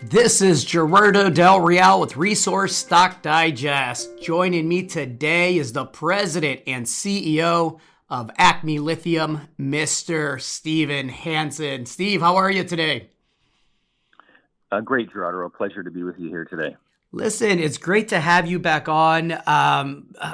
This is Gerardo Del Real with Resource Stock Digest. Joining me today is the president and CEO of Acme Lithium, Mr. Steven Hanson. Steve, how are you today? Great, Gerardo. A pleasure to be with you here today. Listen, it's great to have you back on.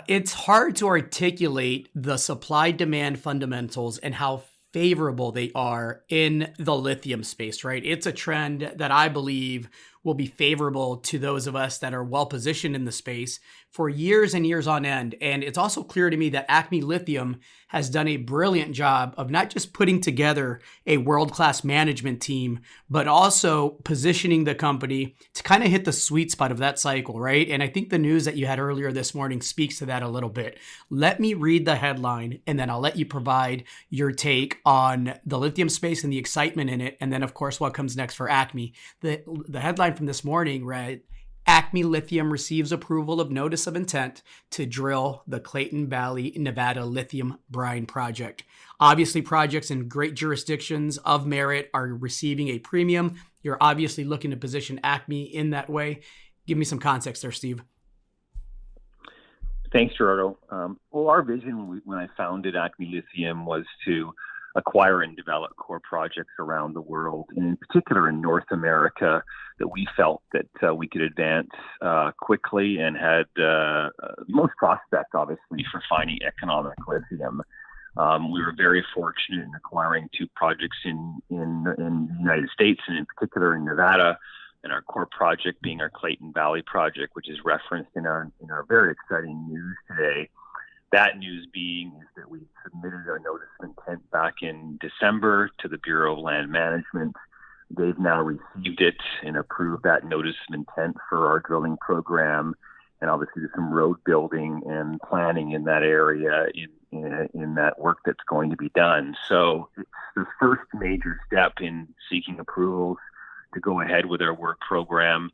It's hard to articulate the supply-demand fundamentals and how favorable they are in the lithium space, right? It's a trend that I believe will be favorable to those of us that are well positioned in the space for years and years on end. And it's also clear to me that Acme Lithium has done a brilliant job of not just putting together a world-class management team, but also positioning the company to kind of hit the sweet spot of that cycle, right? And I think the news that you had earlier this morning speaks to that a little bit. Let me read the headline, and then I'll let you provide your take on the lithium space and the excitement in it. And then, of course, what comes next for Acme. The headline from this morning read, Acme Lithium receives approval of notice of intent to drill the Clayton Valley, Nevada lithium brine project. Obviously, projects in great jurisdictions of merit are receiving a premium. You're obviously looking to position Acme in that way. Give me some context there, Steve. Thanks, Gerardo. Our vision when I founded Acme Lithium was to acquire and develop core projects around the world, and in particular in North America, that we felt that we could advance quickly and had the most prospect, obviously, for finding economic lithium. We were very fortunate in acquiring two projects in the United States, and in particular in Nevada, and our core project being our Clayton Valley project, which is referenced in our very exciting news today. That news being is that we submitted our notice of intent back in December to the Bureau of Land Management. They've now received it and approved that notice of intent for our drilling program. And obviously there's some road building and planning in that area in that work that's going to be done. So it's the first major step in seeking approvals to go ahead with our work program.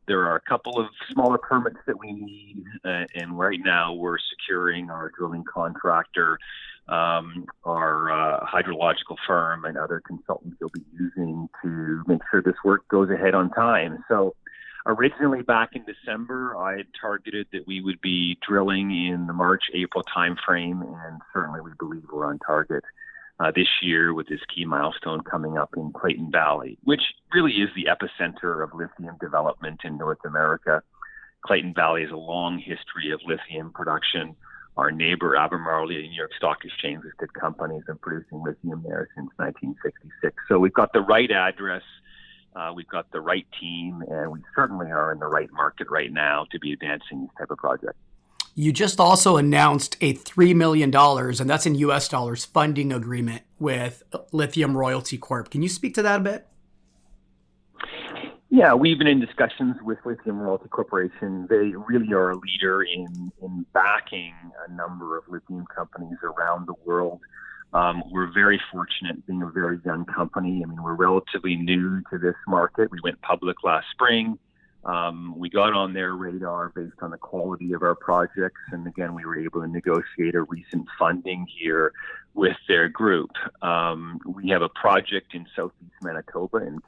There are a couple of smaller permits that we need, and right now we're securing our drilling contractor, our hydrological firm, and other consultants you'll be using to make sure this work goes ahead on time. So originally back in December, I had targeted that we would be drilling in the March-April timeframe, and certainly we believe we're on target this year with this key milestone coming up in Clayton Valley, which really is the epicenter of lithium development in North America. Clayton Valley has a long history of lithium production. Our neighbor, Albemarle, a New York Stock Exchange listed company, has been producing lithium there since 1966. So we've got the right address, we've got the right team, and we certainly are in the right market right now to be advancing this type of project. You just also announced a $3 million, and that's in US dollars, funding agreement with Lithium Royalty Corp. Can you speak to that a bit? Yeah, we've been in discussions with Lithium Royalty Corporation. They really are a leader in backing a number of lithium companies around the world. We're very fortunate being a very young company. I mean, we're relatively new to this market. We went public last spring. We got on their radar based on the quality of our projects. And again, we were able to negotiate a recent funding here with their group. We have a project in Southeast Manitoba in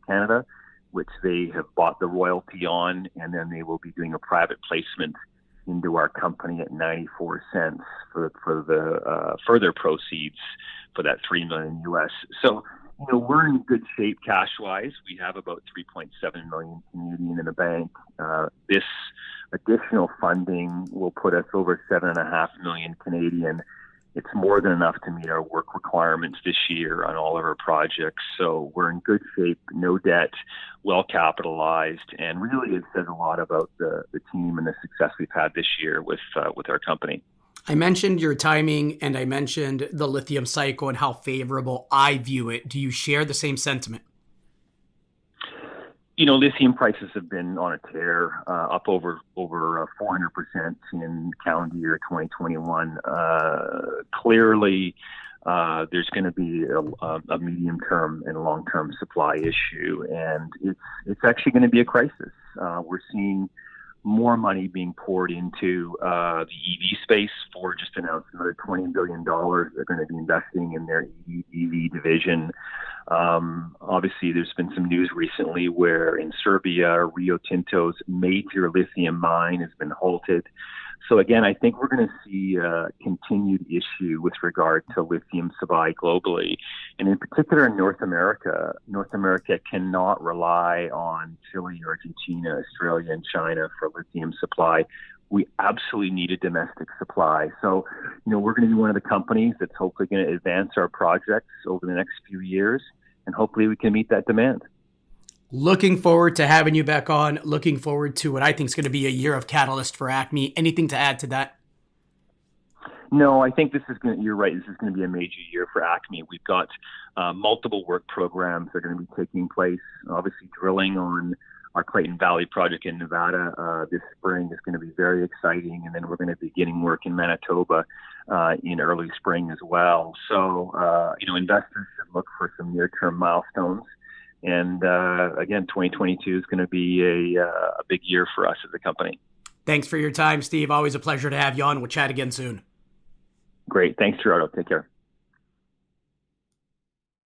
Canada, which they have bought the royalty on, and then they will be doing a private placement into our company at 94 cents for the further proceeds for that $3 million US. So, we're in good shape cash-wise. We have about 3.7 million Canadian in the bank. This additional funding will put us over 7.5 million Canadian. It's more than enough to meet our work requirements this year on all of our projects. So we're in good shape, no debt, well capitalized, and really it says a lot about the team and the success we've had this year with our company. I mentioned your timing, and I mentioned the lithium cycle and how favorable I view it. Do you share the same sentiment? Lithium prices have been on a tear, up over 400% in calendar year 2021. Clearly, there's going to be a medium-term and long-term supply issue, and it's actually going to be a crisis. We're seeing more money being poured into the EV space. Ford just announced another $20 billion they're going to be investing in their EV division. Obviously, there's been some news recently where in Serbia, Rio Tinto's major lithium mine has been halted. So again, I think we're going to see a continued issue with regard to lithium supply globally. And in particular in North America. North America cannot rely on Chile, Argentina, Australia, and China for lithium supply. We absolutely need a domestic supply. So, we're going to be one of the companies that's hopefully going to advance our projects over the next few years, and hopefully we can meet that demand. Looking forward to having you back on. Looking forward to what I think is going to be a year of catalyst for Acme. Anything to add to that? No, I think you're right. This is going to be a major year for Acme. We've got multiple work programs that are going to be taking place. Obviously, drilling on our Clayton Valley project in Nevada this spring is going to be very exciting. And then we're going to be beginning work in Manitoba in early spring as well. So, investors should look for some near-term milestones. And again, 2022 is going to be a big year for us as a company. Thanks for your time, Steve. Always a pleasure to have you on. We'll chat again soon. Great. Thanks, Gerardo. Take care.